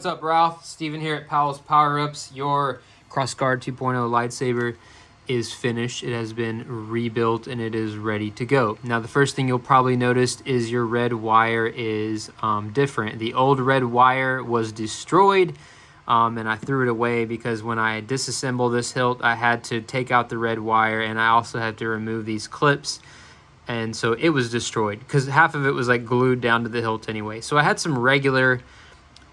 What's up, Ralph? Steven here at Powell's Power Ups. Your Crossguard 2.0 lightsaber is finished. It has been rebuilt and it is ready to go. Now, the first thing you'll probably notice is your red wire is different. The old red wire was destroyed, and I threw it away because when I disassembled this hilt, I had to take out the red wire, and I also had to remove these clips. And so it was destroyed because half of it was like glued down to the hilt anyway. So I had some regular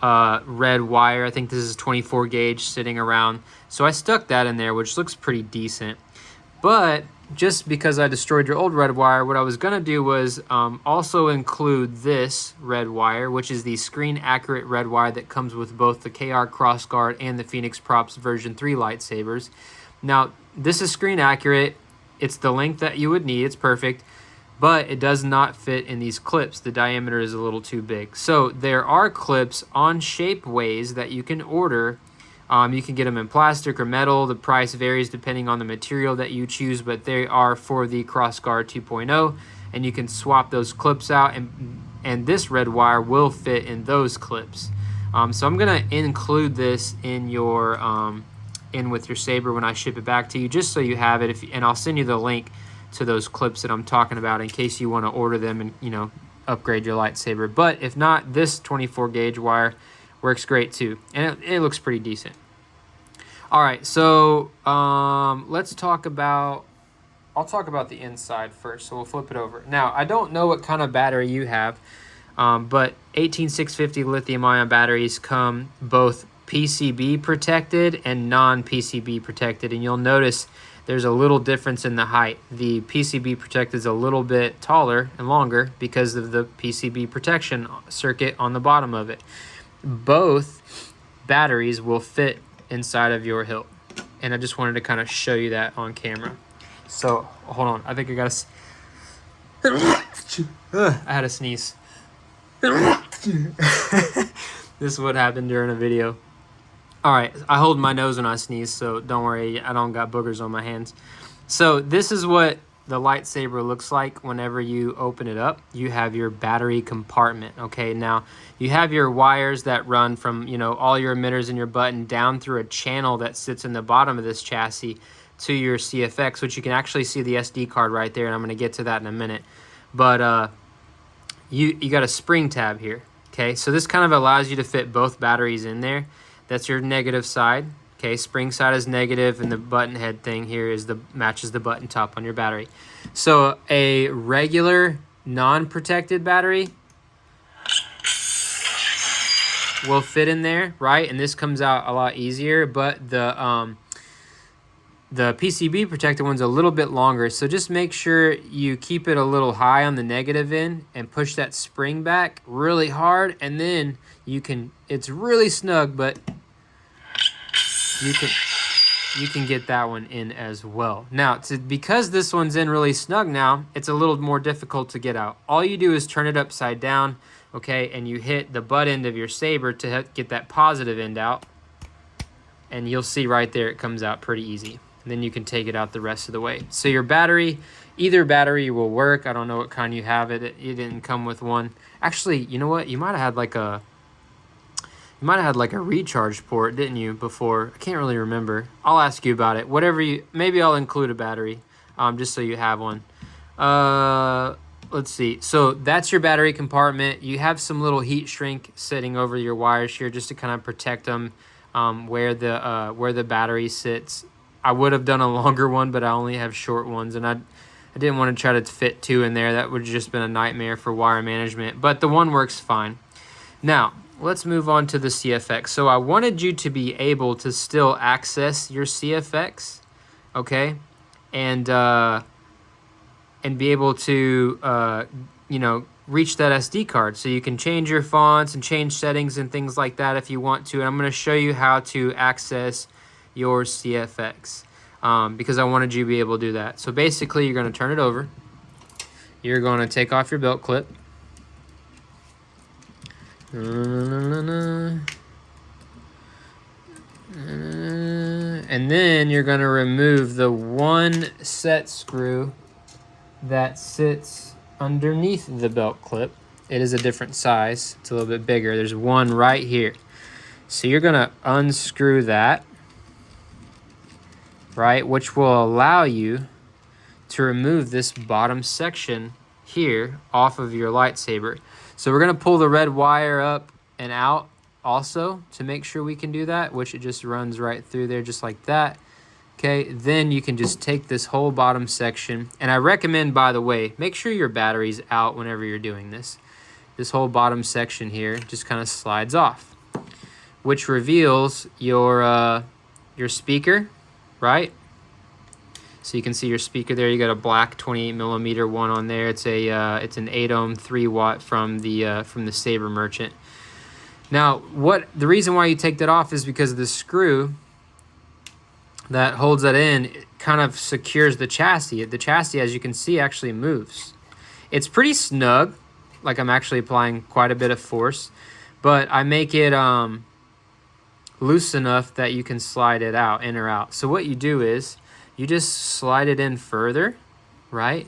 red wire. I think this is 24 gauge sitting around. So I stuck that in there, which looks pretty decent. But just because I destroyed your old red wire, what I was going to do was also include this red wire, which is the screen accurate red wire that comes with both the KR Crossguard and the Phoenix Props version 3 lightsabers. Now, this is screen accurate. It's the length that you would need. It's perfect. But it does not fit in these clips. The diameter is a little too big. So there are clips on Shapeways that you can order. You can get them in plastic or metal. The price varies depending on the material that you choose, but they are for the Crossguard 2.0, and you can swap those clips out, and this red wire will fit in those clips. So I'm gonna include this in your in with your saber when I ship it back to you, just so you have it. And I'll send you the link to those clips that I'm talking about in case you want to order them and, you know, upgrade your lightsaber. But if not, this 24 gauge wire works great too, and it looks pretty decent. All right, so let's talk about, I'll talk about the inside first, so we'll flip it over. Now, I don't know what kind of battery you have, but 18650 lithium ion batteries come both PCB protected and non-PCB protected, and you'll notice there's a little difference in the height. The PCB protected is a little bit taller and longer because of the PCB protection circuit on the bottom of it. Both batteries will fit inside of your hilt, and I just wanted to kind of show you that on camera. So hold on, I think I got I had a sneeze. This is what happened during a video. All right, I hold my nose when I sneeze, so don't worry, I don't got boogers on my hands. So this is what the lightsaber looks like whenever you open it up. You have your battery compartment, okay? Now, you have your wires that run from, you know, all your emitters and your button down through a channel that sits in the bottom of this chassis to your CFX, which you can actually see the SD card right there, and I'm gonna get to that in a minute. But you got a spring tab here, okay? So this kind of allows you to fit both batteries in there. That's your negative side. Okay, spring side is negative, and the button head thing here is matches the button top on your battery. So a regular non-protected battery will fit in there, right? And this comes out a lot easier, but the PCB protected one's a little bit longer. So just make sure you keep it a little high on the negative end and push that spring back really hard, and then you can, it's really snug, but you can get that one in as well. Now, because this one's in really snug now, it's a little more difficult to get out. All you do is turn it upside down, okay, and you hit the butt end of your saber to get that positive end out, and you'll see right there it comes out pretty easy. And then you can take it out the rest of the way. So your battery, either battery will work. I don't know what kind you have. It didn't come with one. Actually, you know what? You might have had like a recharge port, didn't you, before? I can't really remember. I'll ask you about it. Whatever you, maybe I'll include a battery, just so you have one. Let's see. So that's your battery compartment. You have some little heat shrink sitting over your wires here just to kind of protect them where the battery sits. I would have done a longer one, but I only have short ones, and I didn't want to try to fit two in there. That would have just been a nightmare for wire management, but the one works fine. Now, let's move on to the CFX. So I wanted you to be able to still access your CFX, okay, and be able to, you know, reach that SD card. So you can change your fonts and change settings and things like that if you want to. And I'm going to show you how to access your CFX because I wanted you to be able to do that. So basically, you're going to turn it over. You're going to take off your belt clip. And then you're going to remove the one set screw that sits underneath the belt clip. It is a different size. It's a little bit bigger. There's one right here. So you're going to unscrew that, right, which will allow you to remove this bottom section here off of your lightsaber. So we're going to pull the red wire up and out also to make sure we can do that, which it just runs right through there just like that. Okay, then you can just take this whole bottom section, and I recommend, by the way, make sure your battery's out whenever you're doing this. This whole bottom section here just kind of slides off, which reveals your speaker, right? So you can see your speaker there. You got a black 28 millimeter one on there. It's an 8 ohm 3 watt from the Saber Merchant. Now, the reason why you take that off is because of the screw that holds that in. It kind of secures the chassis. The chassis, as you can see, actually moves. It's pretty snug. Like, I'm actually applying quite a bit of force, but I make it loose enough that you can slide it out, in or out. So what you do is you just slide it in further, right?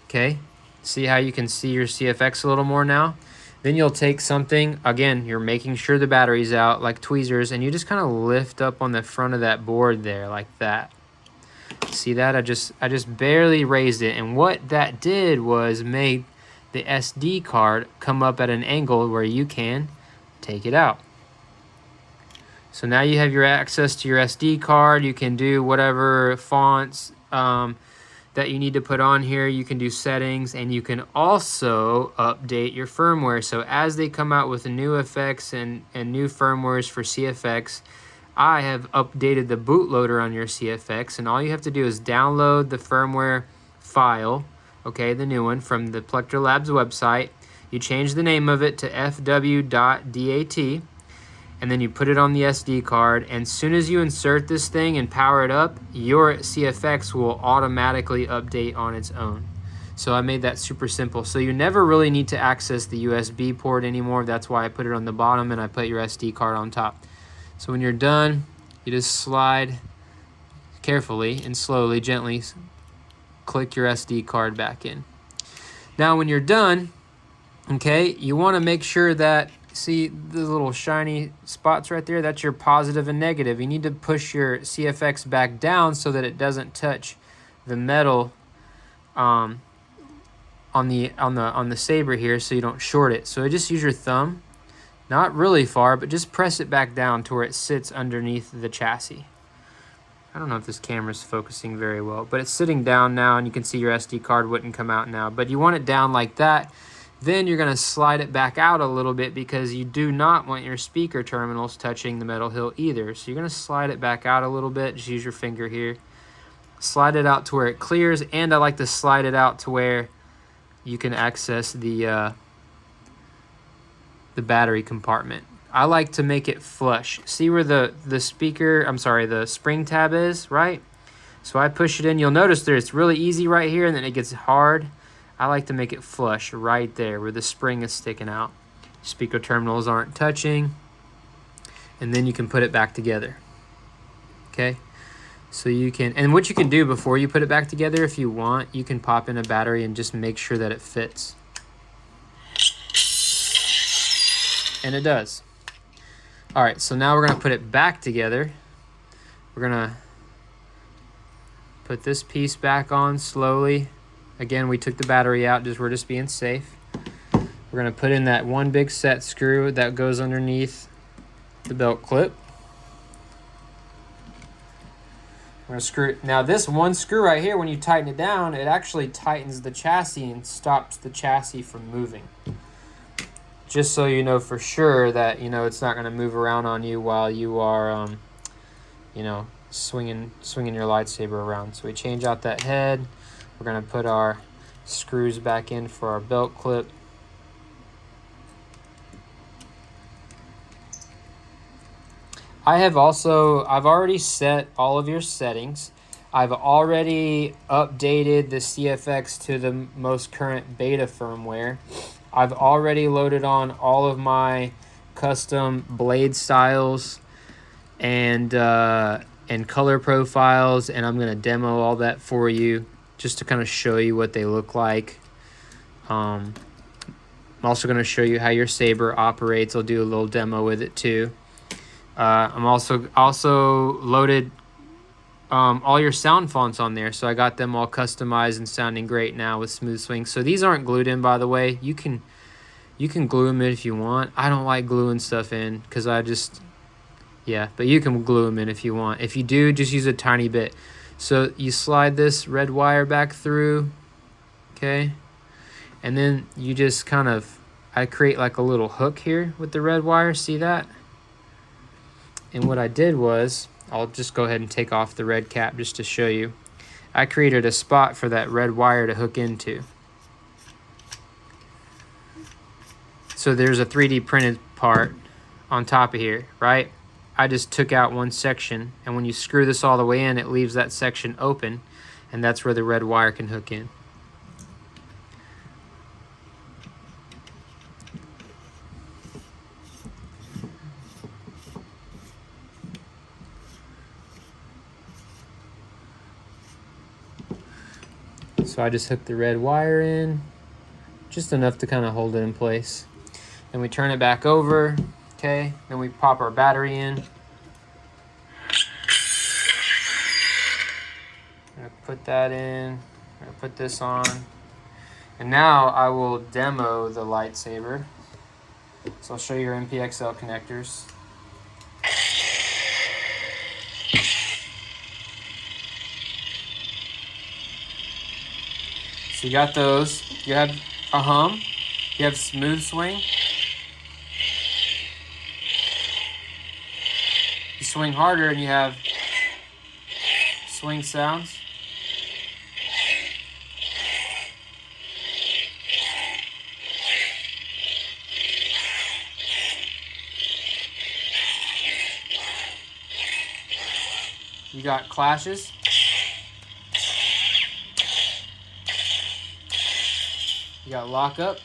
Okay, see how you can see your CFX a little more now? Then you'll take something, again, you're making sure the battery's out, like tweezers, and you just kind of lift up on the front of that board there, like that. See that? I just barely raised it, and what that did was made the SD card come up at an angle where you can take it out. So now you have your access to your SD card. You can do whatever fonts that you need to put on here. You can do settings, and you can also update your firmware. So as they come out with new effects and new firmwares for CFX, I have updated the bootloader on your CFX, and all you have to do is download the firmware file, okay, the new one, from the Plectra Labs website. You change the name of it to fw.dat, and then you put it on the SD card, and as soon as you insert this thing and power it up, your CFX will automatically update on its own. So I made that super simple. So you never really need to access the USB port anymore. That's why I put it on the bottom and I put your SD card on top. So when you're done, you just slide carefully and slowly, gently, click your SD card back in. Now when you're done, okay, you want to make sure that, see the little shiny spots right there? That's your positive and negative. You need to push your CFX back down so that it doesn't touch the metal on the saber here, so you don't short it. So just use your thumb, not really far, but just press it back down to where it sits underneath the chassis. I don't know if this camera's focusing very well, but it's sitting down now, and you can see your SD card wouldn't come out now, but you want it down like that. Then you're going to slide it back out a little bit because you do not want your speaker terminals touching the metal hill either. So you're going to slide it back out a little bit. Just use your finger here. Slide it out to where it clears, and I like to slide it out to where you can access the battery compartment. I like to make it flush. See where the spring tab is, right? So I push it in. You'll notice there it's really easy right here, and then it gets hard. I like to make it flush right there where the spring is sticking out. Speaker terminals aren't touching, and then you can put it back together. Okay, so you can, and what you can do before you put it back together, if you want, you can pop in a battery and just make sure that it fits. And it does. All right, so now we're gonna put it back together. We're gonna put this piece back on slowly. Again, we took the battery out, we're just being safe. We're gonna put in that one big set screw that goes underneath the belt clip. We're gonna screw, now this one screw right here, when you tighten it down, it actually tightens the chassis and stops the chassis from moving. Just so you know for sure that, it's not gonna move around on you while you are, swinging your lightsaber around. So we change out that head. We're going to put our screws back in for our belt clip. I've already set all of your settings. I've already updated the CFX to the most current beta firmware. I've already loaded on all of my custom blade styles and color profiles, and I'm going to demo all that for you, just to kind of show you what they look like. I'm also going to show you how your saber operates. I'll do a little demo with it too. I'm also loaded all your sound fonts on there, so I got them all customized and sounding great now with smooth swing. So these aren't glued in, by the way. You can glue them in if you want. I don't like gluing stuff in because yeah, but you can glue them in if you want. If you do, just use a tiny bit. So you slide this red wire back through, okay, and then you just kind of, I create like a little hook here with the red wire. See that? And what I did was, I'll just go ahead and take off the red cap just to show you. I created a spot for that red wire to hook into. So there's a 3D printed part on top of here, right? I just took out one section, and when you screw this all the way in, it leaves that section open, and that's where the red wire can hook in. So I just hooked the red wire in, just enough to kind of hold it in place. Then we turn it back over, okay? Then we pop our battery in. I'm gonna put that in, I'm gonna put this on. And now I will demo the lightsaber. So I'll show you your MPXL connectors. So you got those. You have a hum. You have smooth swing. You swing harder and you have swing sounds. You got clashes. You got lockup.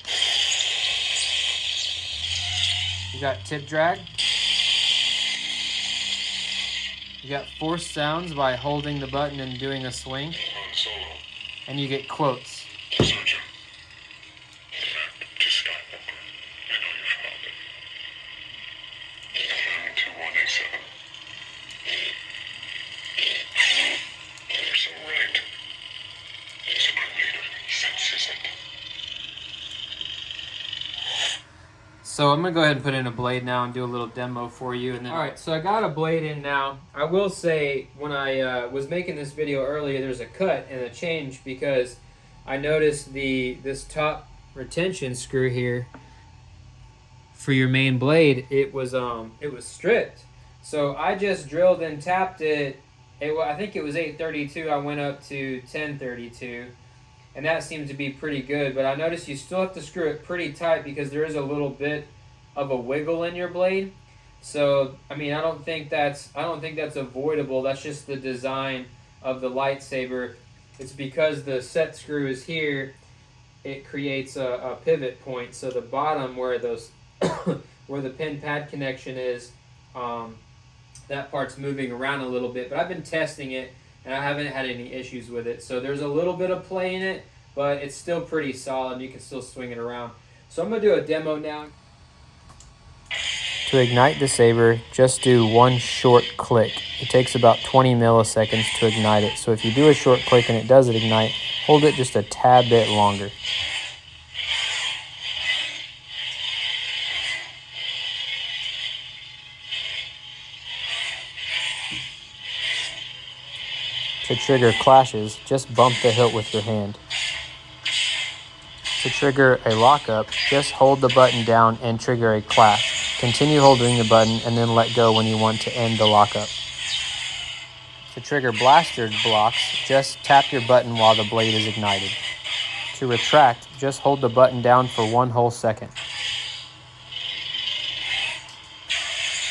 You got tip drag. You got forced sounds by holding the button and doing a swing. And you get quotes. So I'm gonna go ahead and put in a blade now and do a little demo for you. And then, all right, so I got a blade in now. I will say, when I was making this video earlier, there's a cut and a change because I noticed this top retention screw here for your main blade, it was stripped. So I just drilled and tapped it. I think it was 832. I went up to 1032. And that seems to be pretty good, but I noticed you still have to screw it pretty tight because there is a little bit of a wiggle in your blade. So, I mean, I don't think that's avoidable. That's just the design of the lightsaber. It's because the set screw is here, it creates a pivot point. So the bottom where those where the pin pad connection is, that part's moving around a little bit. But I've been testing it, and I haven't had any issues with it. So there's a little bit of play in it, but it's still pretty solid. You can still swing it around. So I'm going to do a demo now. To ignite the saber, just do one short click. It takes about 20 milliseconds to ignite it. So if you do a short click and it does ignite, hold it just a tad bit longer. To trigger clashes, just bump the hilt with your hand. To trigger a lockup, just hold the button down and trigger a clash. Continue holding the button and then let go when you want to end the lockup. To trigger blaster blocks, just tap your button while the blade is ignited. To retract, just hold the button down for 1 whole second.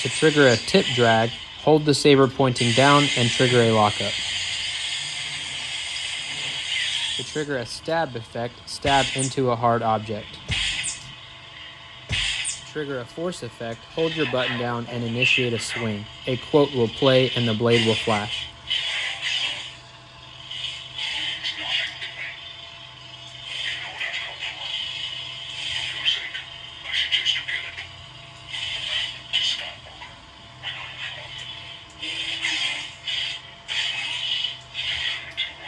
To trigger a tip drag, hold the saber pointing down and trigger a lockup. To trigger a stab effect, stab into a hard object. To trigger a force effect, hold your button down and initiate a swing. A quote will play and the blade will flash.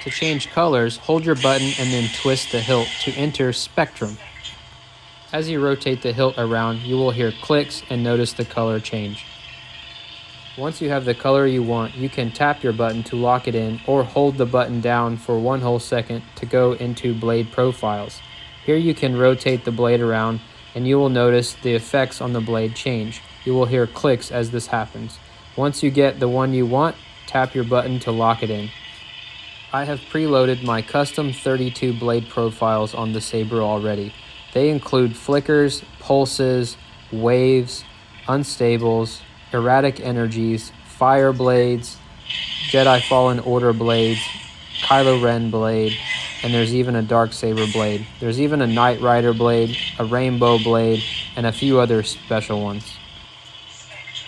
To change colors, hold your button and then twist the hilt to enter spectrum. As you rotate the hilt around, you will hear clicks and notice the color change. Once you have the color you want, you can tap your button to lock it in or hold the button down for 1 whole second to go into blade profiles. Here you can rotate the blade around and you will notice the effects on the blade change. You will hear clicks as this happens. Once you get the one you want, tap your button to lock it in. I have preloaded my custom 32 blade profiles on the saber already. They include flickers, pulses, waves, unstables, erratic energies, fire blades, Jedi Fallen Order blades, Kylo Ren blade, and there's even a Darksaber blade. There's even a Knight Rider blade, a Rainbow blade, and a few other special ones.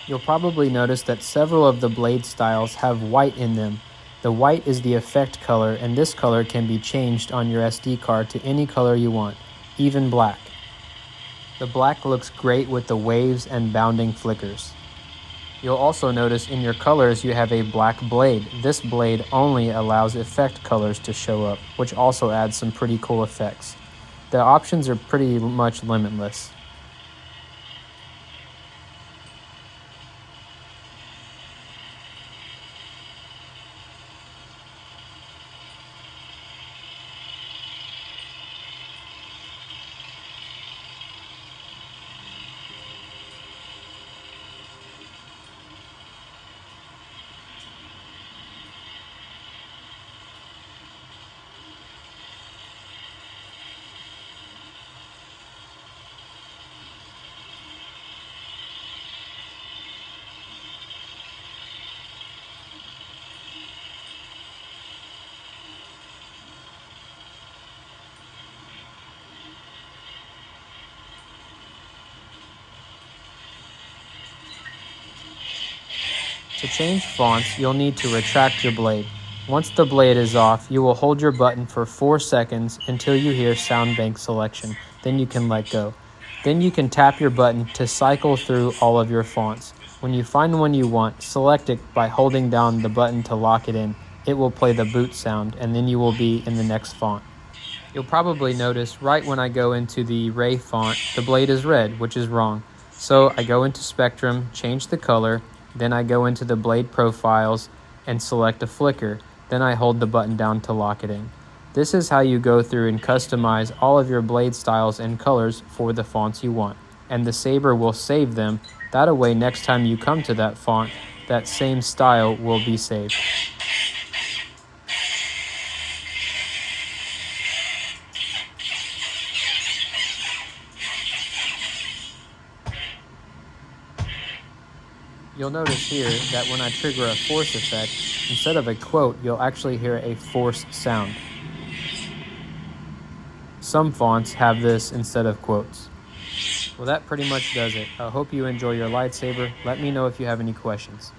You'll probably notice that several of the blade styles have white in them. The white is the effect color, and this color can be changed on your SD card to any color you want, even black. The black looks great with the waves and bounding flickers. You'll also notice in your colors you have a black blade. This blade only allows effect colors to show up, which also adds some pretty cool effects. The options are pretty much limitless. To change fonts, you'll need to retract your blade. Once the blade is off, you will hold your button for 4 seconds until you hear sound bank selection. Then you can let go. Then you can tap your button to cycle through all of your fonts. When you find one you want, select it by holding down the button to lock it in. It will play the boot sound, and then you will be in the next font. You'll probably notice right when I go into the Ray font, the blade is red, which is wrong. So I go into Spectrum, change the color, then I go into the blade profiles and select a flicker. Then I hold the button down to lock it in. This is how you go through and customize all of your blade styles and colors for the fonts you want. And the saber will save them. That way next time you come to that font, that same style will be saved. You'll notice here that when I trigger a force effect, instead of a quote, you'll actually hear a force sound. Some fonts have this instead of quotes. Well, that pretty much does it. I hope you enjoy your lightsaber. Let me know if you have any questions.